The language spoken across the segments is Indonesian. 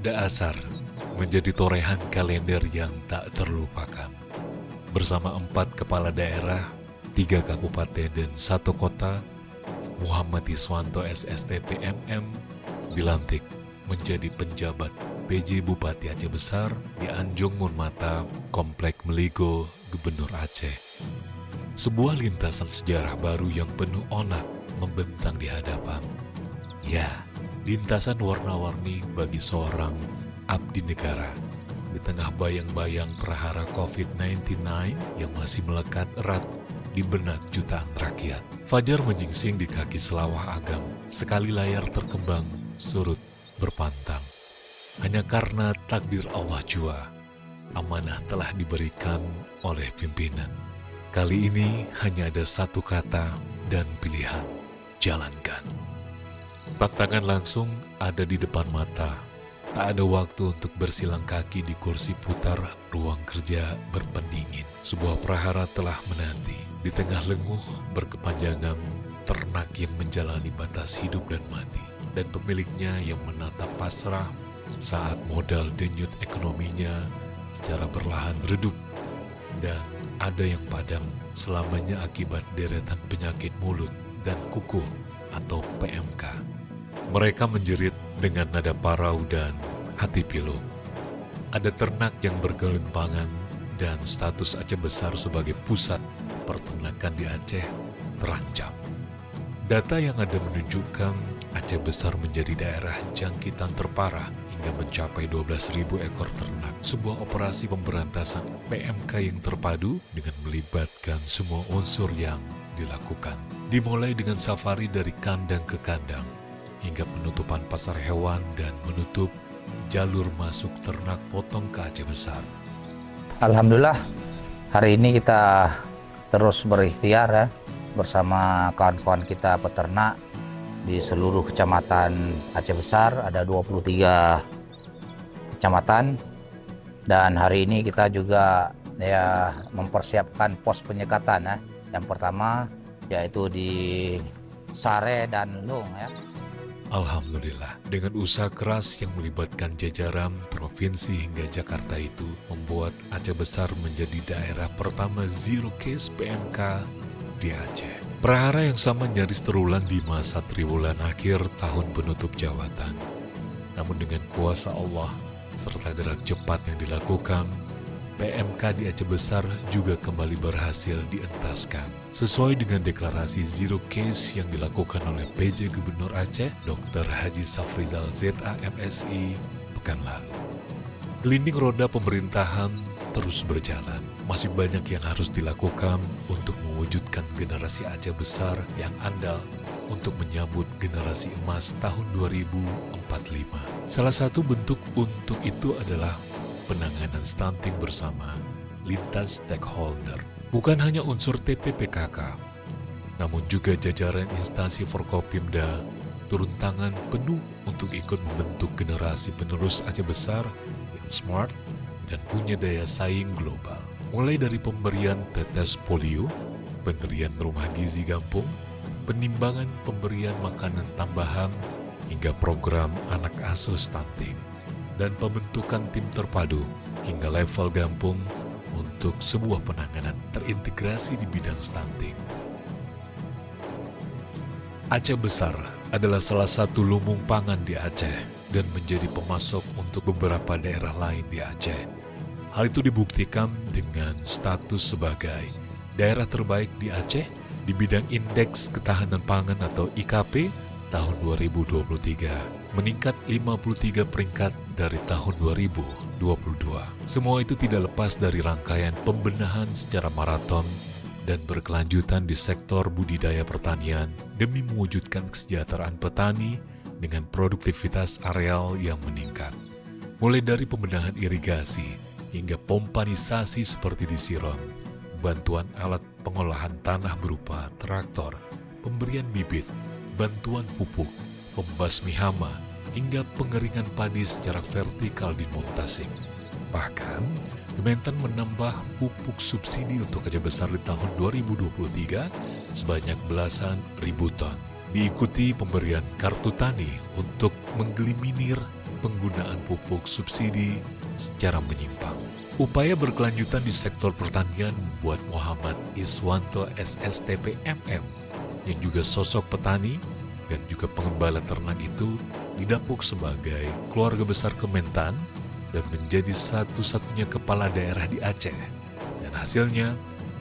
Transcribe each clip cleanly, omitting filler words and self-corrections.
Daasar menjadi torehan kalender yang tak terlupakan. Bersama 4 kepala daerah, 3 kabupaten dan 1 kota, Muhammad Iswanto SSTP MM dilantik menjadi penjabat PJ Bupati Aceh Besar di Anjong Monmata, Komplek Meligo, Gubernur Aceh. Sebuah lintasan sejarah baru yang penuh onak membentang di hadapan. Ya, lintasan warna-warni bagi seorang abdi negara di tengah bayang-bayang prahara COVID-19 yang masih melekat erat di benak jutaan rakyat. Fajar menyingsing di kaki selawah agam, sekali layar terkembang surut berpantang. Hanya karena takdir Allah jua, amanah telah diberikan oleh pimpinan. Kali ini hanya ada satu kata dan pilihan, jalankan. Tantangan langsung ada di depan mata. Tak ada waktu untuk bersilang kaki di kursi putar ruang kerja berpendingin. Sebuah prahara telah menanti. Di tengah lenguh berkepanjangan ternak yang menjalani batas hidup dan mati. Dan pemiliknya yang menatap pasrah saat modal denyut ekonominya secara perlahan redup. Dan ada yang padam selamanya akibat deretan penyakit mulut dan kuku atau PMK. Mereka menjerit dengan nada parau dan hati pilu. Ada ternak yang bergelimpangan dan status Aceh Besar sebagai pusat peternakan di Aceh terancam. Data yang ada menunjukkan Aceh Besar menjadi daerah jangkitan terparah hingga mencapai 12.000 ekor ternak. Sebuah operasi pemberantasan PMK yang terpadu dengan melibatkan semua unsur yang dilakukan. Dimulai dengan safari dari kandang ke kandang, hingga penutupan pasar hewan dan menutup jalur masuk ternak potong ke Aceh Besar. Alhamdulillah, hari ini kita terus berikhtiar ya, bersama kawan-kawan kita peternak di seluruh kecamatan Aceh Besar, ada 23 kecamatan, dan hari ini kita juga ya mempersiapkan pos penyekatan ya. Yang pertama yaitu di Sare dan Lung ya. Alhamdulillah, dengan usaha keras yang melibatkan jajaran provinsi hingga Jakarta itu membuat Aceh Besar menjadi daerah pertama zero case PMK di Aceh. Prahara yang sama nyaris terulang di masa triwulan akhir tahun penutup jabatan. Namun dengan kuasa Allah serta gerak cepat yang dilakukan, PMK di Aceh Besar juga kembali berhasil dientaskan. Sesuai dengan deklarasi zero case yang dilakukan oleh PJ Gubernur Aceh, Dr. Haji Safrizal ZAMSI, pekan lalu. Gelinding roda pemerintahan terus berjalan. Masih banyak yang harus dilakukan untuk mewujudkan generasi Aceh Besar yang andal untuk menyambut generasi emas tahun 2045. Salah satu bentuk untuk itu adalah penanganan stunting bersama lintas stakeholder. Bukan hanya unsur TPPKK, namun juga jajaran instansi Forkopimda turun tangan penuh untuk ikut membentuk generasi penerus Aceh Besar yang smart dan punya daya saing global. Mulai dari pemberian tetes polio, pendirian rumah gizi kampung, penimbangan pemberian makanan tambahan, hingga program anak asuh stunting, dan pembentukan tim terpadu hingga level kampung untuk sebuah penanganan terintegrasi di bidang stunting. Aceh Besar adalah salah satu lumbung pangan di Aceh dan menjadi pemasok untuk beberapa daerah lain di Aceh. Hal itu dibuktikan dengan status sebagai daerah terbaik di Aceh di bidang Indeks Ketahanan Pangan atau IKP tahun 2023, meningkat 53 peringkat dari tahun 2022. Semua itu tidak lepas dari rangkaian pembenahan secara maraton dan berkelanjutan di sektor budidaya pertanian demi mewujudkan kesejahteraan petani dengan produktivitas areal yang meningkat. Mulai dari pembenahan irigasi hingga pompanisasi seperti di Siron, bantuan alat pengolahan tanah berupa traktor, pemberian bibit, bantuan pupuk, pembasmi hama, hingga pengeringan padi secara vertikal di Montasing. Bahkan, Kementan menambah pupuk subsidi untuk Aceh Besar di tahun 2023 sebanyak belasan ribu ton. Diikuti pemberian kartu tani untuk menggeliminir penggunaan pupuk subsidi secara menyimpang. Upaya berkelanjutan di sektor pertanian membuat Muhammad Iswanto SSTP MM yang juga sosok petani dan juga pengembala ternak itu didapuk sebagai keluarga besar Kementan dan menjadi satu-satunya kepala daerah di Aceh. Dan hasilnya,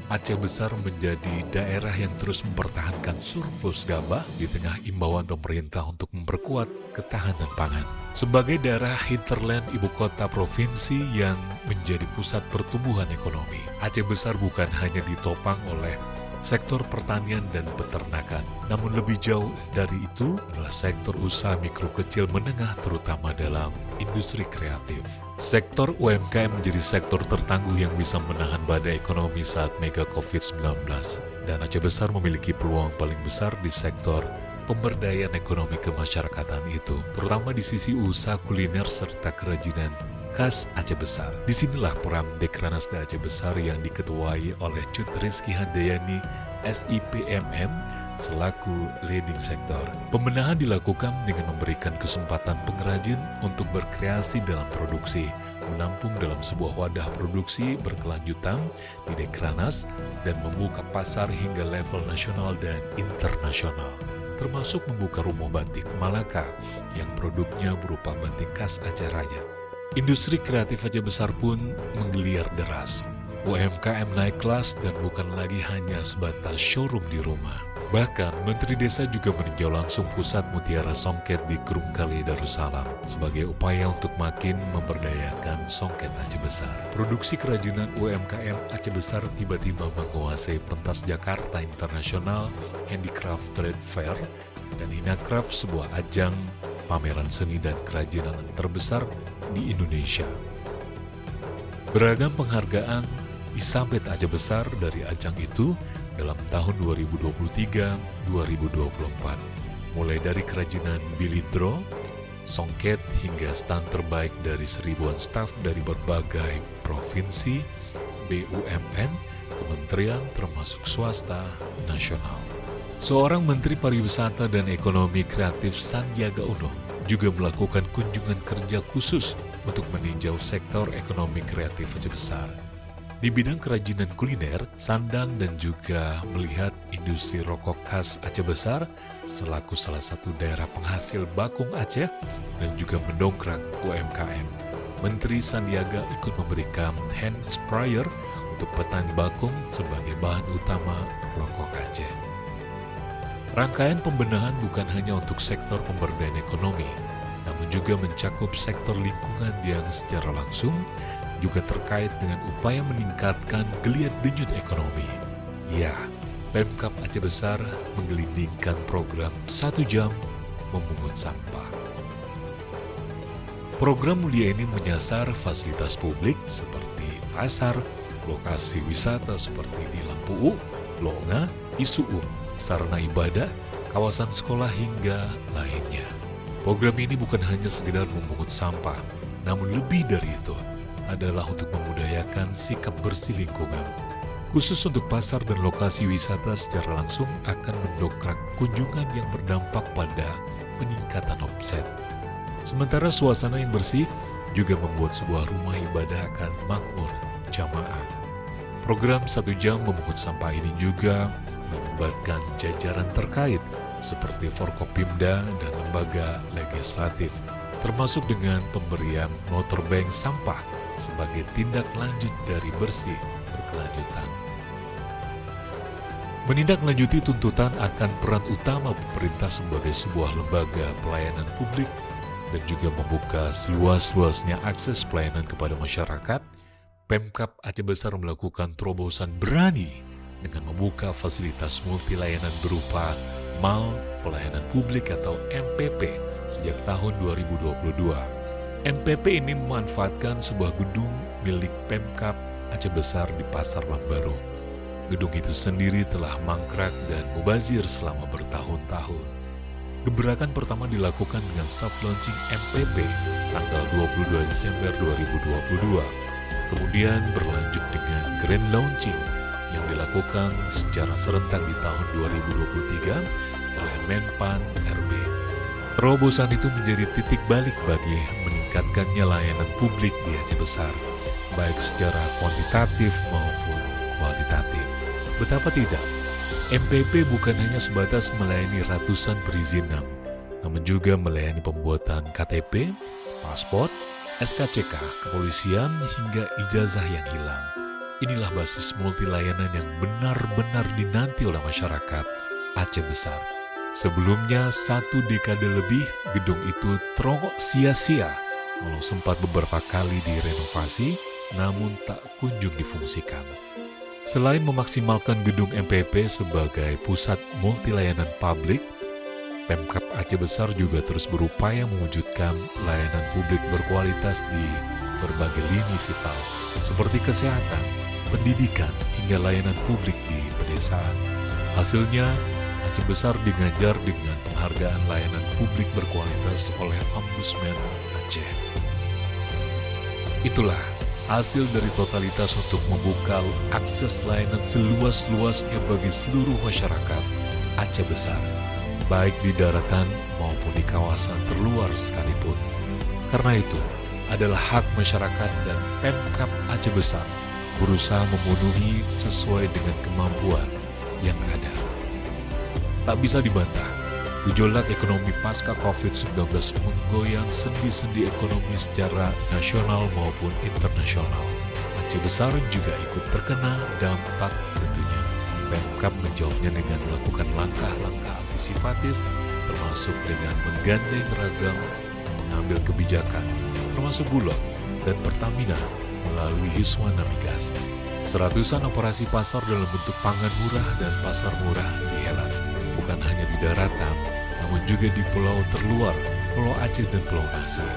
Aceh Besar menjadi daerah yang terus mempertahankan surplus gabah di tengah imbauan pemerintah untuk memperkuat ketahanan pangan. Sebagai daerah hinterland ibu kota provinsi yang menjadi pusat pertumbuhan ekonomi, Aceh Besar bukan hanya ditopang oleh sektor pertanian dan peternakan, namun lebih jauh dari itu adalah sektor usaha mikro kecil menengah terutama dalam industri kreatif. Sektor UMKM menjadi sektor tertangguh yang bisa menahan badai ekonomi saat mega COVID-19. Dan Aceh Besar memiliki peluang paling besar di sektor pemberdayaan ekonomi kemasyarakatan itu, terutama di sisi usaha kuliner serta kerajinan khas Aceh Besar. Disinilah peran Dekranasda Aceh Besar yang diketuai oleh Cut Rizky Handayani SIPMM selaku leading sektor. Pembenahan dilakukan dengan memberikan kesempatan pengrajin untuk berkreasi dalam produksi, menampung dalam sebuah wadah produksi berkelanjutan di Dekranas dan membuka pasar hingga level nasional dan internasional, termasuk membuka rumah batik Malaka yang produknya berupa batik khas Aceh Raya. Industri kreatif Aceh Besar pun menggeliat deras. UMKM naik kelas dan bukan lagi hanya sebatas showroom di rumah. Bahkan, Menteri Desa juga meninjau langsung pusat Mutiara Songket di Kurungkali Darussalam sebagai upaya untuk makin memberdayakan songket Aceh Besar. Produksi kerajinan UMKM Aceh Besar tiba-tiba menguasai pentas Jakarta International Handicraft Trade Fair dan Inakraf, sebuah ajang pameran seni dan kerajinan terbesar di Indonesia. Beragam penghargaan disambet Aceh Besar dari ajang itu dalam tahun 2023-2024, mulai dari kerajinan bilidro, songket hingga stand terbaik dari seribuan staf dari berbagai provinsi, BUMN, kementerian termasuk swasta, nasional. Seorang Menteri Pariwisata dan Ekonomi Kreatif Sandiaga Uno juga melakukan kunjungan kerja khusus untuk meninjau sektor ekonomi kreatif Aceh Besar. Di bidang kerajinan kuliner, Sandang dan juga melihat industri rokok khas Aceh Besar selaku salah satu daerah penghasil bakung Aceh dan juga mendongkrak UMKM. Menteri Sandiaga ikut memberikan hand sprayer untuk petani bakung sebagai bahan utama rokok Aceh. Rangkaian pembenahan bukan hanya untuk sektor pemberdayaan ekonomi, namun juga mencakup sektor lingkungan yang secara langsung juga terkait dengan upaya meningkatkan geliat denyut ekonomi. Ya, Pemkab Aceh Besar menggelindingkan program 1 jam memungut sampah. Program mulia ini menyasar fasilitas publik seperti pasar, lokasi wisata seperti di Lampu, Longa, Isuum, sarana ibadah, kawasan sekolah hingga lainnya. Program ini bukan hanya sekedar memungut sampah, namun lebih dari itu adalah untuk memudayakan sikap bersih lingkungan. Khusus untuk pasar dan lokasi wisata secara langsung akan mendongkrak kunjungan yang berdampak pada peningkatan omset. Sementara suasana yang bersih juga membuat sebuah rumah ibadah akan makmur jamaah. Program 1 jam memungut sampah ini juga melibatkan jajaran terkait seperti Forkopimda dan lembaga legislatif, termasuk dengan pemberian motorbank sampah sebagai tindak lanjut dari bersih berkelanjutan. Menindaklanjuti tuntutan akan peran utama pemerintah sebagai sebuah lembaga pelayanan publik dan juga membuka seluas-luasnya akses pelayanan kepada masyarakat, Pemkab Aceh Besar melakukan terobosan berani dengan membuka fasilitas multi layanan berupa Mal Pelayanan Publik atau MPP sejak tahun 2022. MPP ini memanfaatkan sebuah gedung milik Pemkab Aceh Besar di Pasar Lambaru. Gedung itu sendiri telah mangkrak dan mubazir selama bertahun-tahun. Gebrakan pertama dilakukan dengan soft launching MPP tanggal 22 Desember 2022. Kemudian berlanjut dengan grand launching yang dilakukan secara serentak di tahun 2023 oleh Menpan RB. Terobosan itu menjadi titik balik bagi meningkatkannya layanan publik di Aceh Besar, baik secara kuantitatif maupun kualitatif. Betapa tidak, MPP bukan hanya sebatas melayani ratusan perizinan, namun juga melayani pembuatan KTP, paspor, SKCK, kepolisian, hingga ijazah yang hilang. Inilah basis multi layanan yang benar-benar dinanti oleh masyarakat Aceh Besar. Sebelumnya 1 dekade lebih, gedung itu terongkok sia-sia, walau sempat beberapa kali direnovasi, namun tak kunjung difungsikan. Selain memaksimalkan gedung MPP sebagai pusat multi layanan publik, Pemkab Aceh Besar juga terus berupaya mewujudkan layanan publik berkualitas di berbagai lini vital, seperti kesehatan, pendidikan, hingga layanan publik di pedesaan. Hasilnya, Aceh Besar diganjar dengan penghargaan layanan publik berkualitas oleh Ombudsman Aceh. Itulah hasil dari totalitas untuk membuka akses layanan seluas-luasnya bagi seluruh masyarakat Aceh Besar, baik di daratan maupun di kawasan terluar sekalipun. Karena itu, adalah hak masyarakat dan Pemkab Aceh Besar berusaha memenuhi sesuai dengan kemampuan yang ada. Tak bisa dibantah, gejolak ekonomi pasca COVID-19 menggoyang sendi-sendi ekonomi secara nasional maupun internasional. Aceh Besar juga ikut terkena dampak tentunya. Pemkab menjawabnya dengan melakukan langkah-langkah antisipatif, termasuk dengan menggandeng ragam pengambil kebijakan, termasuk Bulog dan Pertamina melalui Hiswana Migas. Seratusan operasi pasar dalam bentuk pangan murah dan pasar murah dihelat, bukan hanya di daratan, namun juga di pulau terluar, Pulau Aceh dan Pulau Nasir.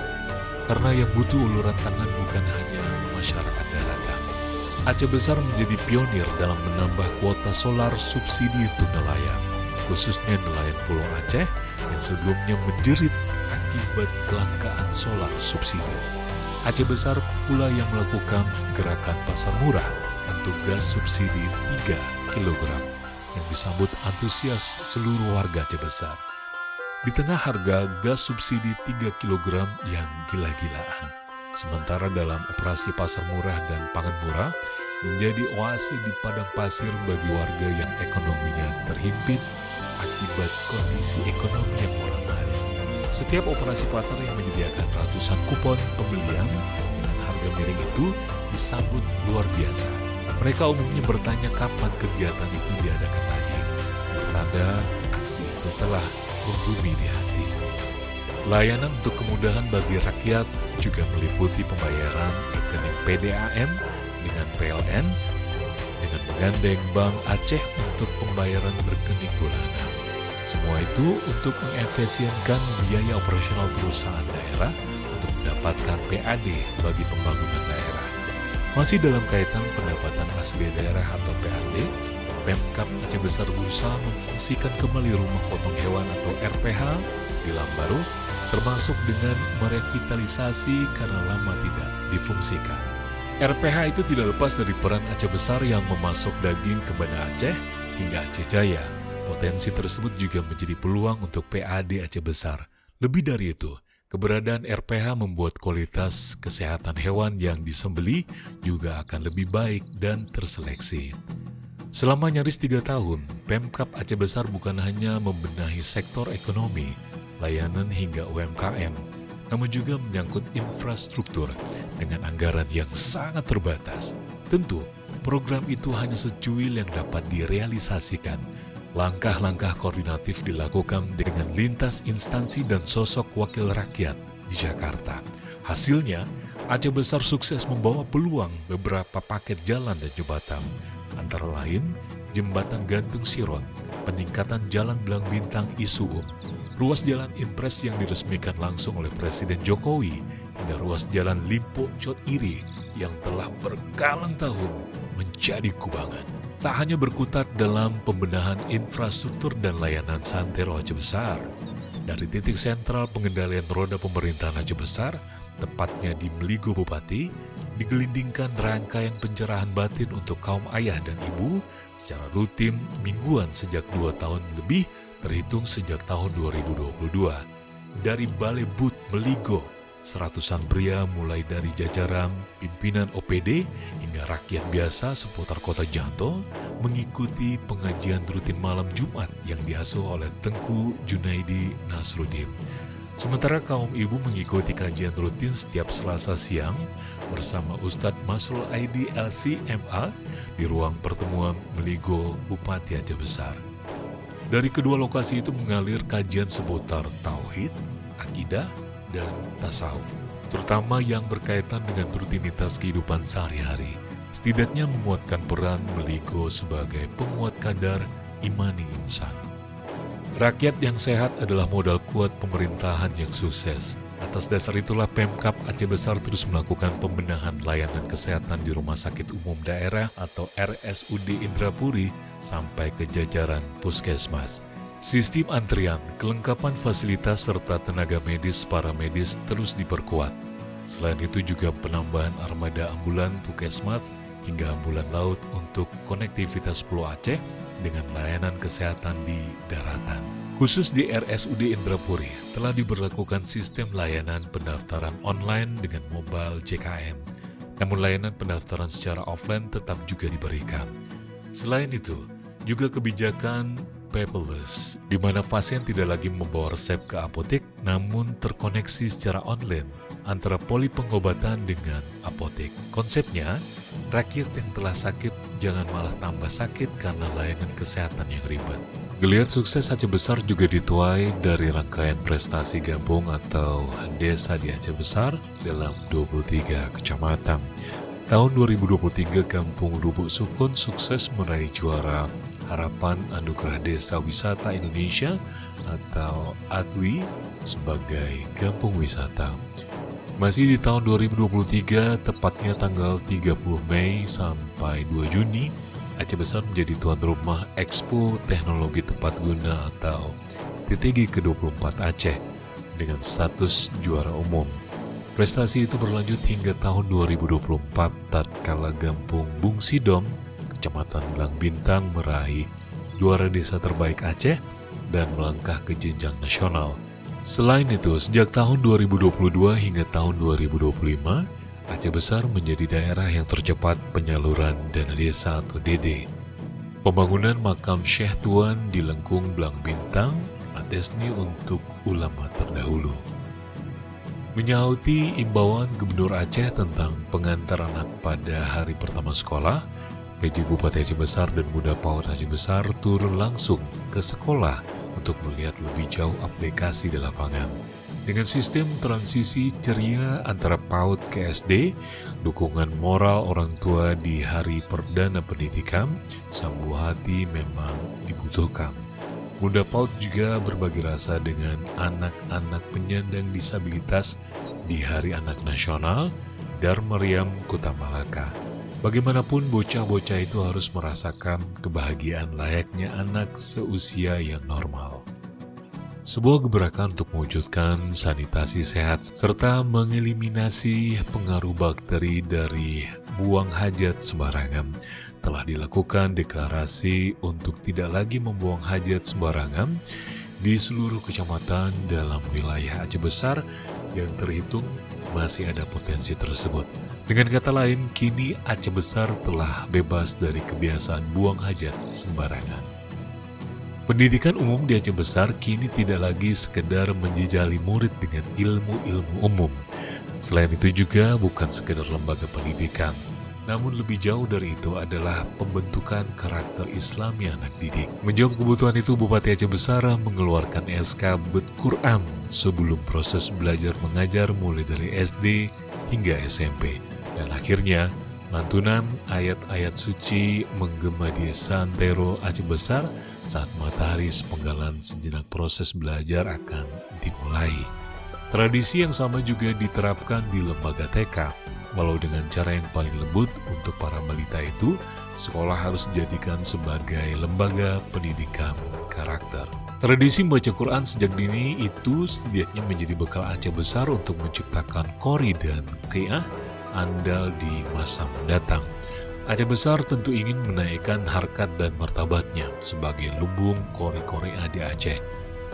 Karena yang butuh uluran tangan bukan hanya masyarakat daratan. Aceh Besar menjadi pionir dalam menambah kuota solar subsidi untuk nelayan, khususnya nelayan Pulau Aceh yang sebelumnya menjerit akibat kelangkaan solar subsidi. Aceh Besar pula yang melakukan gerakan pasar murah untuk gas subsidi 3 kg yang disambut antusias seluruh warga Aceh Besar. Di tengah harga gas subsidi 3 kg yang gila-gilaan, sementara dalam operasi pasar murah dan pangan murah menjadi oase di padang pasir bagi warga yang ekonominya terhimpit akibat kondisi ekonomi yang morat-marit. Setiap operasi pasar yang menyediakan ratusan kupon pembelian dengan harga miring itu disambut luar biasa. Mereka umumnya bertanya kapan kegiatan itu diadakan lagi. Bertanda aksi itu telah membumi di hati. Layanan untuk kemudahan bagi rakyat juga meliputi pembayaran rekening PDAM dengan PLN dengan menggandeng Bank Aceh untuk pembayaran rekening bulanan. Semua itu untuk mengefisienkan biaya operasional perusahaan daerah untuk mendapatkan PAD bagi pembangunan daerah. Masih dalam kaitan pendapatan asli daerah atau PAD, Pemkab Aceh Besar berusaha memfungsikan kembali rumah potong hewan atau RPH di Lambaru, termasuk dengan merevitalisasi karena lama tidak difungsikan. RPH itu tidak lepas dari peran Aceh Besar yang memasok daging ke Banda Aceh hingga Aceh Jaya. Potensi tersebut juga menjadi peluang untuk PAD Aceh Besar. Lebih dari itu, keberadaan RPH membuat kualitas kesehatan hewan yang disembelih juga akan lebih baik dan terseleksi. Selama nyaris 3 tahun, Pemkab Aceh Besar bukan hanya membenahi sektor ekonomi, layanan hingga UMKM, namun juga menyangkut infrastruktur dengan anggaran yang sangat terbatas. Tentu, program itu hanya secuil yang dapat direalisasikan. Langkah-langkah koordinatif dilakukan dengan lintas instansi dan sosok wakil rakyat di Jakarta. Hasilnya, Aceh Besar sukses membawa peluang beberapa paket jalan dan jembatan. Antara lain, Jembatan Gantung Siron, peningkatan Jalan Belang Bintang Isuum, ruas Jalan Impres yang diresmikan langsung oleh Presiden Jokowi, hingga ruas Jalan Limpo Cot Iri yang telah berkalang tahun menjadi kubangan. Tak hanya berkutat dalam pembenahan infrastruktur dan layanan santero Aceh Besar. Dari titik sentral pengendalian roda pemerintahan Aceh Besar, tepatnya di Meligo Bupati, digelindingkan rangkaian pencerahan batin untuk kaum ayah dan ibu secara rutin mingguan sejak 2 tahun lebih terhitung sejak tahun 2022. dari Balai But Meligo. Seratusan pria mulai dari jajaran pimpinan OPD hingga rakyat biasa seputar kota Jato mengikuti pengajian rutin malam Jumat yang diasuh oleh Tengku Junaidi Nasruddin. Sementara kaum ibu mengikuti kajian rutin setiap Selasa siang bersama Ustadz Masrul Aidi LCMA di ruang pertemuan Meligo Bupati Aceh Besar. Dari kedua lokasi itu mengalir kajian seputar tauhid, akidah, dan tasawuf, terutama yang berkaitan dengan rutinitas kehidupan sehari-hari. Setidaknya menguatkan peran Meligo sebagai penguat kadar imani insan. Rakyat yang sehat adalah modal kuat pemerintahan yang sukses. Atas dasar itulah Pemkab Aceh Besar terus melakukan pembenahan layanan kesehatan di Rumah Sakit Umum Daerah atau RSUD Indrapuri sampai ke jajaran puskesmas. Sistem antrian, kelengkapan fasilitas serta tenaga medis para medis terus diperkuat. Selain itu juga penambahan armada ambulan puskesmas hingga ambulan laut untuk konektivitas Pulau Aceh dengan layanan kesehatan di daratan. Khusus di RSUD Indrapuri telah diberlakukan sistem layanan pendaftaran online dengan mobile JKN. Namun layanan pendaftaran secara offline tetap juga diberikan. Selain itu, juga kebijakan paperless, di mana pasien tidak lagi membawa resep ke apotek, namun terkoneksi secara online antara poli pengobatan dengan apotek. Konsepnya, rakyat yang telah sakit jangan malah tambah sakit karena layanan kesehatan yang ribet. Geliat sukses Aceh Besar juga dituai dari rangkaian prestasi gabung atau desa di Aceh Besar dalam 23 kecamatan. Tahun 2023, Kampung Lubuk Sukun sukses meraih juara Harapan Anugerah Desa Wisata Indonesia atau ADWI sebagai kampung wisata. Masih di tahun 2023, tepatnya tanggal 30 Mei sampai 2 Juni, Aceh Besar menjadi tuan rumah Expo Teknologi Tepat Guna atau TTG ke-24 Aceh dengan status juara umum. Prestasi itu berlanjut hingga tahun 2024 tatkala Kampung Bung Sidom, Kecamatan Belang Bintang meraih juara desa terbaik Aceh dan melangkah ke jenjang nasional. Selain itu, sejak tahun 2022 hingga tahun 2025, Aceh Besar menjadi daerah yang tercepat penyaluran dana desa atau DD. Pembangunan makam Syekh Tuan di Lengkung Belang Bintang Atesni untuk ulama terdahulu. Menyauti imbauan Gubernur Aceh tentang pengantar anak pada hari pertama sekolah, PJ Bupati Aceh Besar dan Muda PAUD Aceh Besar turun langsung ke sekolah untuk melihat lebih jauh aplikasi di lapangan. Dengan sistem transisi ceria antara PAUD ke SD, dukungan moral orang tua di hari perdana pendidikan, sang buah hati memang dibutuhkan. Muda PAUD juga berbagi rasa dengan anak-anak penyandang disabilitas di Hari Anak Nasional, Dar Meriam Kota Malaka. Bagaimanapun bocah-bocah itu harus merasakan kebahagiaan layaknya anak seusia yang normal. Sebuah gebrakan untuk mewujudkan sanitasi sehat serta mengeliminasi pengaruh bakteri dari buang hajat sembarangan telah dilakukan deklarasi untuk tidak lagi membuang hajat sembarangan di seluruh kecamatan dalam wilayah Aceh Besar yang terhitung masih ada potensi tersebut. Dengan kata lain, kini Aceh Besar telah bebas dari kebiasaan buang hajat sembarangan. Pendidikan umum di Aceh Besar kini tidak lagi sekedar menjejali murid dengan ilmu-ilmu umum. Selain itu juga bukan sekedar lembaga pendidikan, namun lebih jauh dari itu adalah pembentukan karakter Islami anak didik. Menjawab kebutuhan itu, Bupati Aceh Besar mengeluarkan SK Bet Quran sebelum proses belajar mengajar mulai dari SD hingga SMP. Dan akhirnya, lantunan ayat-ayat suci menggema di Santero Aceh Besar saat matahari sepenggalan sejenak proses belajar akan dimulai. Tradisi yang sama juga diterapkan di lembaga TK, walau dengan cara yang paling lembut untuk para balita itu, sekolah harus dijadikan sebagai lembaga pendidikan karakter. Tradisi membaca Quran sejak dini itu setidaknya menjadi bekal Aceh Besar untuk menciptakan qori dan qiyah andal di masa mendatang. Aceh Besar tentu ingin menaikkan harkat dan martabatnya sebagai lumbung qori-qoriah di Aceh.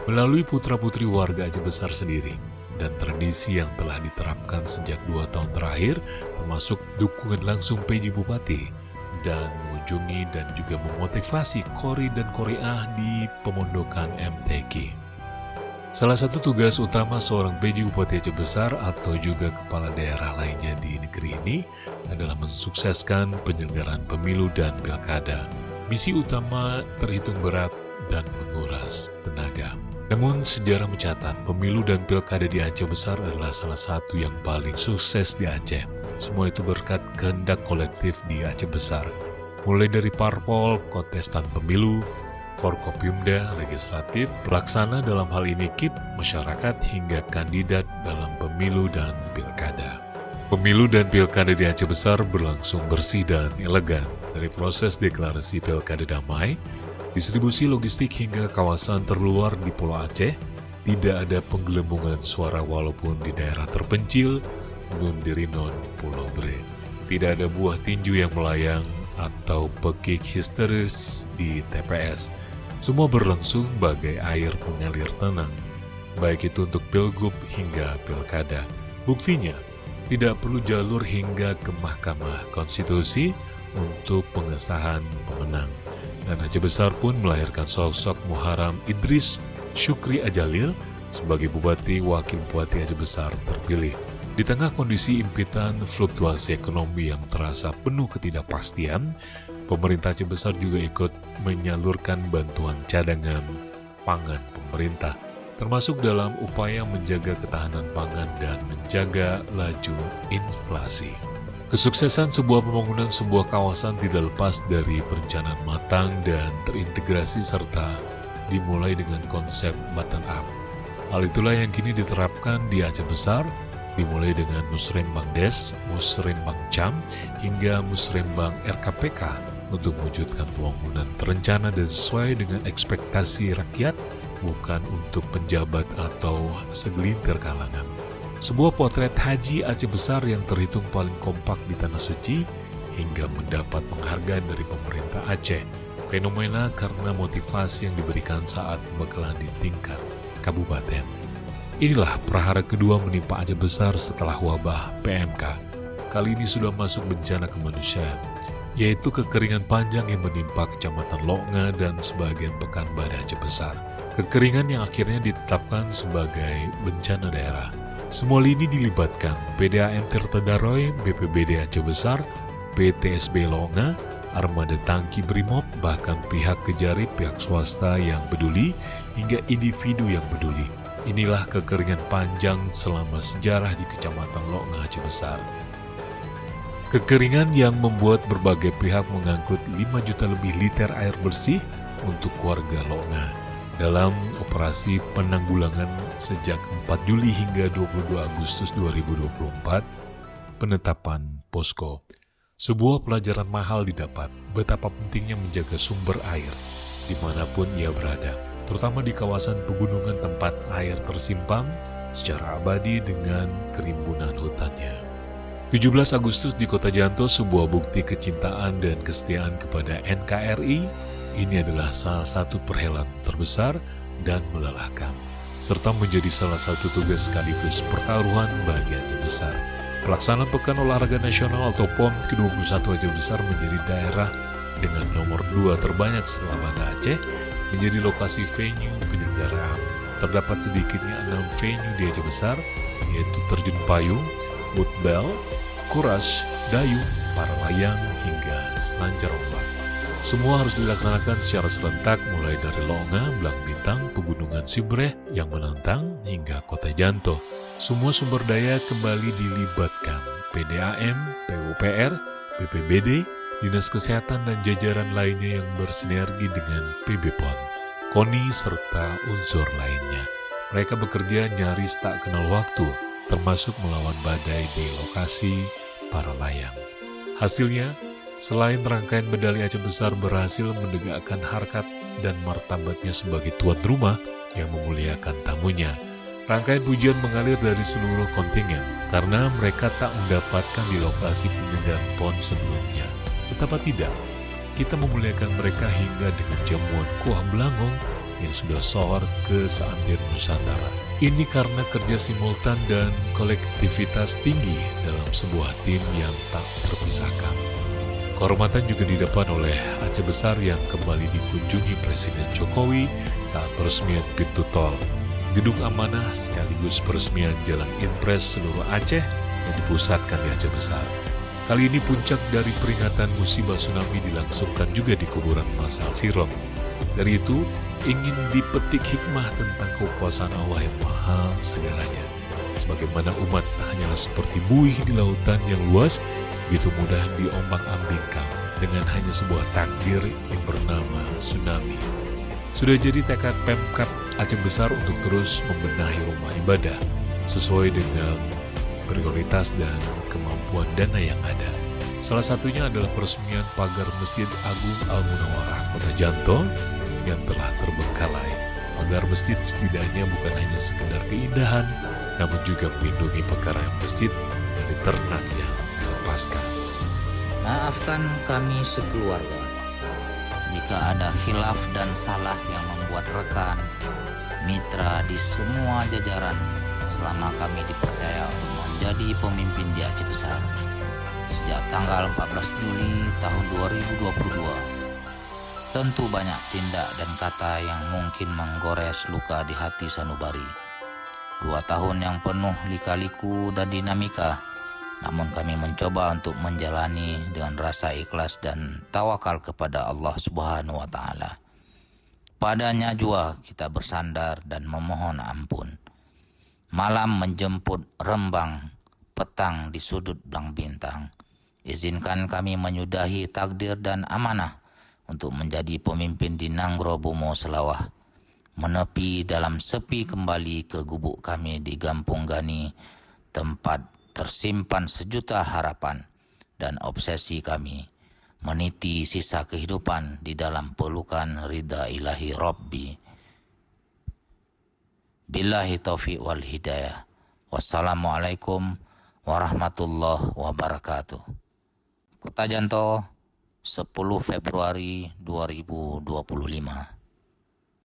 melalui putra-putri warga Aceh Besar sendiri. Dan tradisi yang telah diterapkan sejak 2 tahun terakhir, termasuk dukungan langsung PJ Bupati, dan mengunjungi dan juga memotivasi Qori dan Qoriah di pemondokan MTQ. Salah satu tugas utama seorang PJ Bupati Aceh Besar atau juga kepala daerah lainnya di negeri ini adalah mensukseskan penyelenggaraan pemilu dan pilkada. Misi utama terhitung berat dan menguras tenaga. Namun sejarah mencatat pemilu dan pilkada di Aceh Besar adalah salah satu yang paling sukses di Aceh. Semua itu berkat kehendak kolektif di Aceh Besar. Mulai dari parpol, kontestan pemilu, Forkopimda, legislatif, pelaksana dalam hal ini KIP, masyarakat hingga kandidat dalam pemilu dan pilkada. Pemilu dan pilkada di Aceh Besar berlangsung bersih dan elegan. Dari proses deklarasi pilkada damai, distribusi logistik hingga kawasan terluar di Pulau Aceh, tidak ada penggelembungan suara walaupun di daerah terpencil, Nun Dirinon, Pulau Bre. Tidak ada buah tinju yang melayang atau pekik histeris di TPS. Semua berlangsung bagai air mengalir tenang, baik itu untuk pilgub hingga pilkada. Buktinya, tidak perlu jalur hingga ke Mahkamah Konstitusi untuk pengesahan pemenang. Dan Aceh Besar pun melahirkan sosok Muharram Idris Syukri Ajalil sebagai Bupati Wakil Bupati Aceh Besar terpilih. Di tengah kondisi impitan fluktuasi ekonomi yang terasa penuh ketidakpastian, pemerintah Aceh Besar juga ikut menyalurkan bantuan cadangan pangan pemerintah, termasuk dalam upaya menjaga ketahanan pangan dan menjaga laju inflasi. Kesuksesan sebuah pembangunan sebuah kawasan tidak lepas dari perencanaan matang dan terintegrasi serta dimulai dengan konsep bottom up. Hal itulah yang kini diterapkan di Aceh Besar, dimulai dengan Musrembang Des, Musrembang Cam, hingga Musrembang RKPK untuk mewujudkan pembangunan terencana dan sesuai dengan ekspektasi rakyat, bukan untuk penjabat atau segelintir kalangan. Sebuah potret haji Aceh Besar yang terhitung paling kompak di Tanah Suci hingga mendapat penghargaan dari pemerintah Aceh. Fenomena karena motivasi yang diberikan saat pembekalan di tingkat kabupaten. Inilah prahara kedua menimpa Aceh Besar setelah wabah PMK. Kali ini sudah masuk bencana kemanusiaan, yaitu kekeringan panjang yang menimpa Kecamatan Loknga dan sebagian Pekanbaru Aceh Besar. Kekeringan yang akhirnya ditetapkan sebagai bencana daerah. Semua lini dilibatkan, PDAM Tirta Daroy, BPBD Aceh Besar, PTSB Loknga, armada tangki Brimob, bahkan pihak Kejari, pihak swasta yang peduli, hingga individu yang peduli. Inilah kekeringan panjang selama sejarah di Kecamatan Loknga Aceh Besar. Kekeringan yang membuat berbagai pihak mengangkut 5 juta lebih liter air bersih untuk warga Loknga. Dalam operasi penanggulangan sejak 4 Juli hingga 22 Agustus 2024, penetapan posko. Sebuah pelajaran mahal didapat, betapa pentingnya menjaga sumber air dimanapun ia berada, terutama di kawasan pegunungan tempat air tersimpan secara abadi dengan kerimbunan hutannya. 17 Agustus di Kota Janto, sebuah bukti kecintaan dan kesetiaan kepada NKRI. Ini adalah salah satu perhelatan terbesar dan melelahkan, serta menjadi salah satu tugas sekaligus pertaruhan bagi Aceh Besar. Pelaksanaan Pekan Olahraga Nasional atau PON ke-21 Aceh Besar menjadi daerah dengan nomor 2 terbanyak setelah Banda Aceh, menjadi lokasi venue penyelenggaraan. Terdapat sedikitnya 6 venue di Aceh Besar, yaitu terjun payung, woodbell, kuras, dayung, para layang, hingga selancar ombak. Semua harus dilaksanakan secara serentak mulai dari Loknga, Belang Bintang, Pegunungan Sibreh yang menantang hingga Kota Janto. Semua sumber daya kembali dilibatkan, PDAM, PUPR, BPBD, Dinas Kesehatan dan jajaran lainnya yang bersinergi dengan PB-PON, KONI, serta unsur lainnya. Mereka bekerja nyaris tak kenal waktu, termasuk melawan badai di lokasi para layang. Hasilnya, selain rangkaian medali Aceh Besar berhasil menegakkan harkat dan martabatnya sebagai tuan rumah yang memuliakan tamunya, rangkaian pujian mengalir dari seluruh kontingen karena mereka tak mendapatkan di lokasi penyelenggaraan PON sebelumnya. Betapa tidak, kita memuliakan mereka hingga dengan jamuan kuah belangong yang sudah sohor ke seantero Nusantara. Ini karena kerja simultan dan kolektivitas tinggi dalam sebuah tim yang tak terpisahkan. Kehormatan juga didapat oleh Aceh Besar yang kembali dikunjungi Presiden Jokowi saat peresmian pintu tol, gedung amanah sekaligus peresmian Jalan Impres seluruh Aceh yang dipusatkan di Aceh Besar. Kali ini puncak dari peringatan musibah tsunami dilangsungkan juga di kuburan Masal Sirong. Dari itu, ingin dipetik hikmah tentang kekuasaan Allah yang maha segalanya. Sebagaimana umat tak hanyalah seperti buih di lautan yang luas, begitu mudah diombang-ambingkan dengan hanya sebuah takdir yang bernama tsunami. Sudah jadi tekad Pemkab Aceh Besar untuk terus membenahi rumah ibadah sesuai dengan prioritas dan kemampuan dana yang ada. Salah satunya adalah peresmian pagar Masjid Agung Al-Munawarah Kota Janto yang telah terbengkalai. Pagar masjid setidaknya bukan hanya sekedar keindahan, namun juga melindungi pekarangan masjid dari ternak yang melepaskan. Maafkan kami sekeluarga jika ada khilaf dan salah yang membuat rekan, mitra di semua jajaran selama kami dipercaya untuk menjadi pemimpin di Aceh Besar sejak tanggal 14 Juli tahun 2022. Tentu banyak tindak dan kata yang mungkin menggores luka di hati sanubari. 2 tahun yang penuh lika-liku dan dinamika, namun kami mencoba untuk menjalani dengan rasa ikhlas dan tawakal kepada Allah Subhanahu wa Ta'ala. Padanya jua kita bersandar dan memohon ampun. Malam menjemput rembang, petang di sudut belang bintang. Izinkan kami menyudahi takdir dan amanah untuk menjadi pemimpin di Nanggro Bumo Selawah, menepi dalam sepi kembali ke gubuk kami di Gampung Gani, tempat tersimpan sejuta harapan dan obsesi kami, meniti sisa kehidupan di dalam pelukan ridha ilahi Rabbi. Billahi taufiq wal hidayah. Wassalamualaikum warahmatullahi wabarakatuh. Kota Janto, 10 Februari 2025.